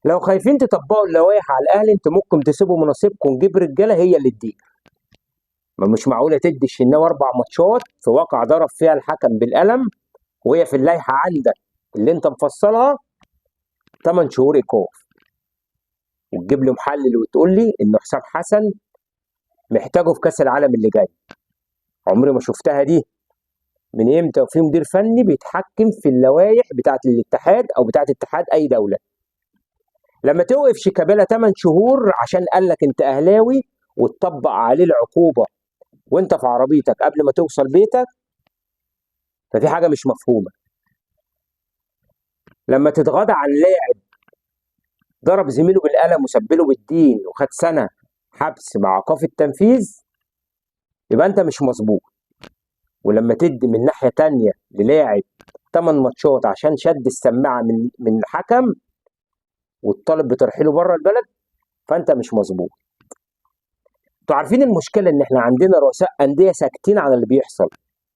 لو خايفين تطبقوا اللوائح على الاهلي انتوا ممكن تسيبوا مناصبكم نجيب رجاله هي اللي تدير. ما مش معقوله تدي الشناوي 4 ماتشات في واقعه ضرب فيها الحكم بالقلم، وهي في اللائحه عندك اللي انت مفصلها 8 شهور ايقاف، وتجيب لي محلل وتقول لي ان حسام حسن محتاجه في كاس العالم اللي جاي. عمري ما شفتها دي. من امتى وفي مدير فني بيتحكم في اللوائح بتاعه الاتحاد او بتاعه اتحاد اي دوله؟ لما توقف شيكابالا 8 شهور عشان قال لك انت اهلاوي وتطبق عليه العقوبه وانت في عربيتك قبل ما توصل بيتك، ففي حاجه مش مفهومه. لما تتغاضى عن لاعب ضرب زميله بالقلم وسبله بالدين وخد سنه حبس مع ايقاف التنفيذ، يبقى انت مش مظبوط. ولما تدي من ناحيه تانية للاعب 8 ماتشات عشان شد السماعه من الحكم والطالب بترحيله بره البلد، فانت مش مظبوط. انتوا عارفين المشكله ان احنا عندنا رؤساء انديه ساكتين عن اللي بيحصل،